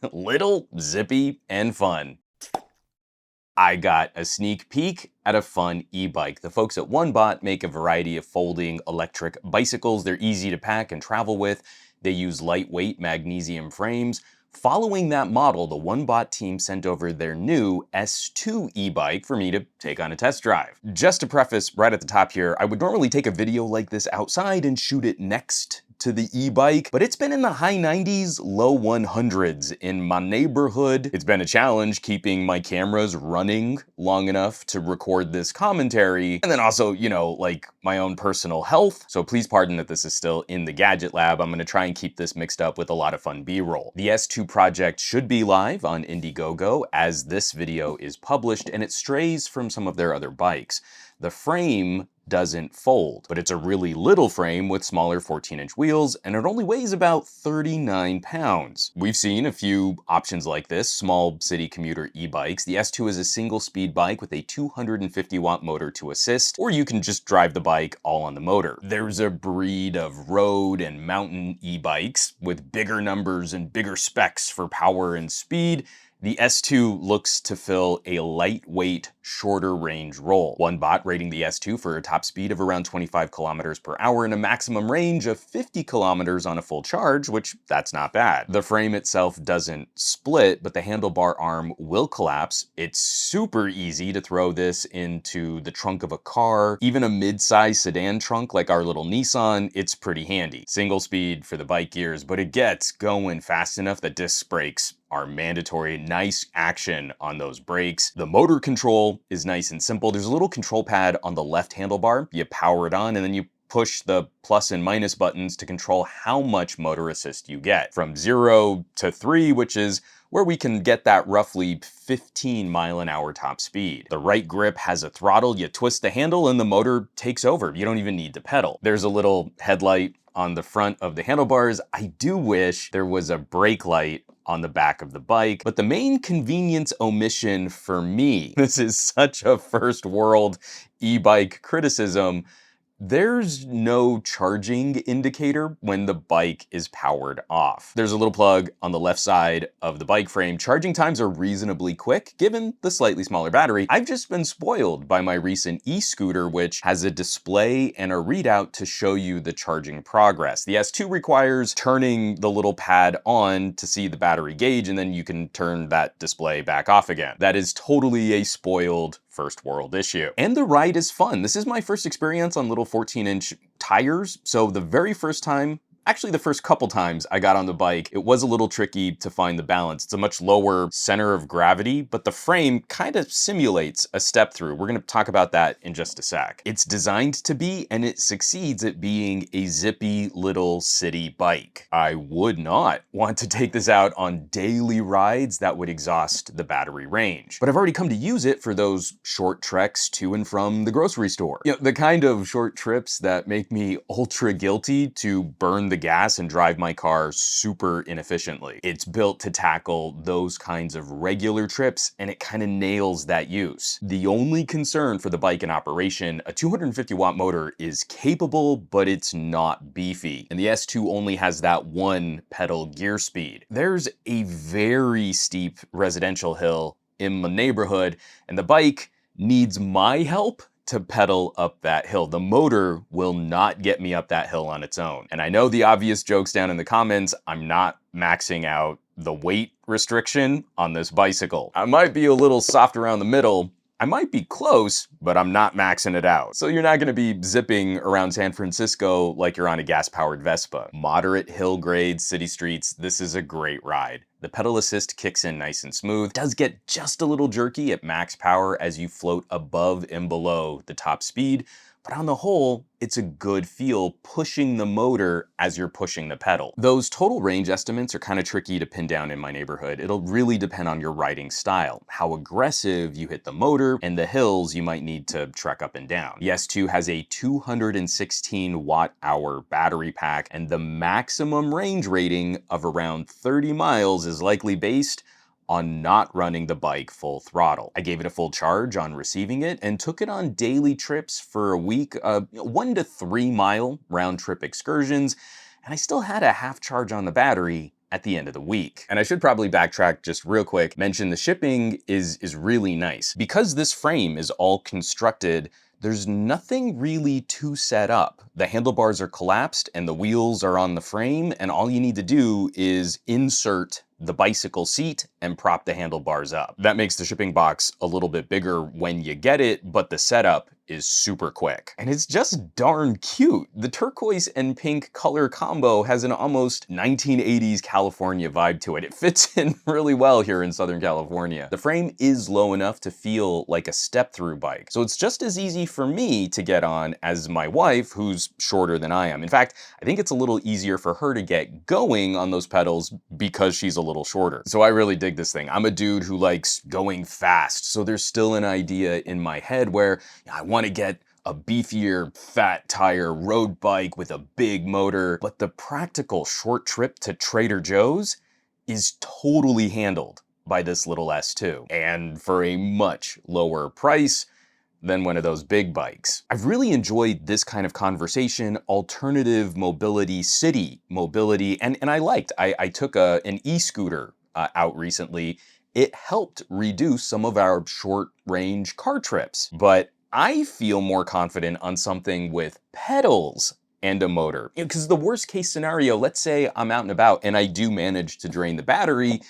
Little, zippy, and fun. I got a sneak peek at a fun e-bike. The folks at OneBot make a variety of folding electric bicycles. They're easy to pack and travel with. They use lightweight magnesium frames. Following that model, the OneBot team sent over their new S2 e-bike for me to take on a test drive. Just to preface right at the top here, I would normally take a video like this outside and shoot it next to the e-bike, but it's been in the high 90s, low 100s in my neighborhood. It's been a challenge keeping my cameras running long enough to record this commentary, and then also, like my own personal health. So please pardon that this is still in the gadget lab. I'm gonna try and keep this mixed up with a lot of fun B-roll. The S2 project should be live on Indiegogo as this video is published, and it strays from some of their other bikes. The frame doesn't fold, but it's a really little frame with smaller 14-inch wheels, and it only weighs about 39 pounds. We've seen a few options like this, small city commuter e-bikes. The S2 is a single speed bike with a 250 watt motor to assist, or you can just drive the bike all on the motor. There's a breed of road and mountain e-bikes with bigger numbers and bigger specs for power and speed. The S2 looks to fill a lightweight, shorter range role. OneBot rating the S2 for a top speed of around 25 kilometers per hour and a maximum range of 50 kilometers on a full charge, which that's not bad. The frame itself doesn't split, but the handlebar arm will collapse. It's super easy to throw this into the trunk of a car, even a mid-size sedan trunk like our little Nissan. It's pretty handy. Single speed for the bike gears, but it gets going fast enough that disc brakes are mandatory. Nice action on those brakes. The motor control is nice and simple. There's a little control pad on the left handlebar. You power it on and then you push the plus and minus buttons to control how much motor assist you get. From 0 to 3, which is where we can get that roughly 15 mile an hour top speed. The right grip has a throttle. You twist the handle and the motor takes over. You don't even need to pedal. There's a little headlight on the front of the handlebars. I do wish there was a brake light on the back of the bike, but the main convenience omission for me, this is such a first world e-bike criticism, there's no charging indicator when the bike is powered off. There's a little plug on the left side of the bike frame. Charging times are reasonably quick given the slightly smaller battery. I've just been spoiled by my recent e-scooter, which has a display and a readout to show you the charging progress. The S2 requires turning the little pad on to see the battery gauge, and then you can turn that display back off again. That is totally a spoiled first world issue. And the ride is fun. This is my first experience on little 14-inch tires, so the very first time, actually the first couple times I got on the bike, it was a little tricky to find the balance. It's a much lower center of gravity, but the frame kind of simulates a step through. We're gonna talk about that in just a sec. It's designed to be, and it succeeds at being, a zippy little city bike. I would not want to take this out on daily rides. That would exhaust the battery range. But I've already come to use it for those short treks to and from the grocery store. The kind of short trips that make me ultra guilty to burn the gas and drive my car super inefficiently. It's built to tackle those kinds of regular trips, and it kind of nails that use. The only concern for the bike in operation, a 250 watt motor is capable, but it's not beefy. And the S2 only has that one pedal gear speed. There's a very steep residential hill in my neighborhood, and the bike needs my help to pedal up that hill. The motor will not get me up that hill on its own. And I know the obvious jokes down in the comments, I'm not maxing out the weight restriction on this bicycle. I might be a little soft around the middle. I might be close, but I'm not maxing it out. So you're not gonna be zipping around San Francisco like you're on a gas-powered Vespa. Moderate hill grades, city streets, this is a great ride. The pedal assist kicks in nice and smooth. It does get just a little jerky at max power as you float above and below the top speed, but on the whole, it's a good feel pushing the motor as you're pushing the pedal. Those total range estimates are kind of tricky to pin down in my neighborhood. It'll really depend on your riding style, how aggressive you hit the motor, and the hills you might need to trek up and down. The S2 has a 216 watt-hour battery pack, and the maximum range rating of around 30 miles is likely based on not running the bike full throttle. I gave it a full charge on receiving it and took it on daily trips for a week, 1 to 3 mile round trip excursions, and I still had a half charge on the battery at the end of the week. And I should probably backtrack just real quick, mention the shipping is really nice. Because this frame is all constructed, there's nothing really to set up. The handlebars are collapsed and the wheels are on the frame, and all you need to do is insert the bicycle seat and prop the handlebars up. That makes the shipping box a little bit bigger when you get it, but the setup is super quick. And it's just darn cute. The turquoise and pink color combo has an almost 1980s California vibe to it. It fits in really well here in Southern California. The frame is low enough to feel like a step-through bike, so it's just as easy for me to get on as my wife, who's shorter than I am. In fact, I think it's a little easier for her to get going on those pedals because she's a little shorter. So I really dig this thing. I'm a dude who likes going fast, so there's still an idea in my head where I want to get a beefier, fat tire road bike with a big motor, but the practical short trip to Trader Joe's is totally handled by this little S2, and for a much lower price than one of those big bikes. I've really enjoyed this kind of conversation, alternative mobility, city mobility, and I took an e-scooter out recently. It helped reduce some of our short range car trips, but I feel more confident on something with pedals and a motor. Because the worst case scenario, let's say I'm out and about and I do manage to drain the battery,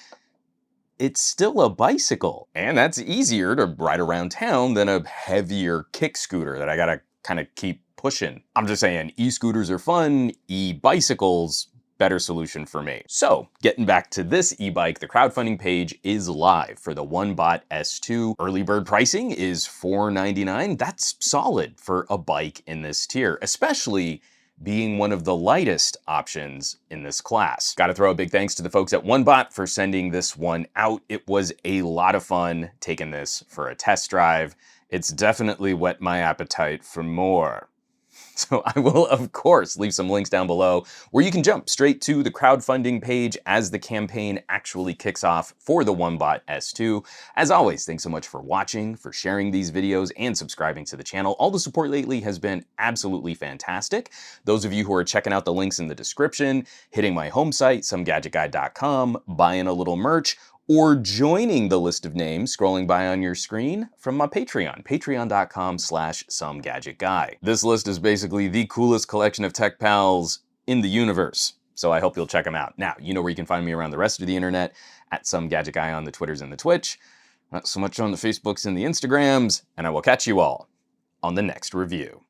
it's still a bicycle. And that's easier to ride around town than a heavier kick scooter that I gotta kind of keep pushing. I'm just saying, e-scooters are fun, e-bicycles, better solution for me. So, getting back to this e-bike, the crowdfunding page is live for the OneBot S2. Early bird pricing is $499. That's solid for a bike in this tier, especially being one of the lightest options in this class. Gotta throw a big thanks to the folks at OneBot for sending this one out. It was a lot of fun taking this for a test drive. It's definitely whet my appetite for more. So I will, of course, leave some links down below where you can jump straight to the crowdfunding page as the campaign actually kicks off for the OneBot S2. As always, thanks so much for watching, for sharing these videos, and subscribing to the channel. All the support lately has been absolutely fantastic. Those of you who are checking out the links in the description, hitting my home site, SomeGadgetGuy.com, buying a little merch, or joining the list of names scrolling by on your screen from my Patreon, patreon.com/SomeGadgetGuy. This list is basically the coolest collection of tech pals in the universe, so I hope you'll check them out. Now, you know where you can find me around the rest of the internet, at SomeGadgetGuy on the Twitters and the Twitch, not so much on the Facebooks and the Instagrams, and I will catch you all on the next review.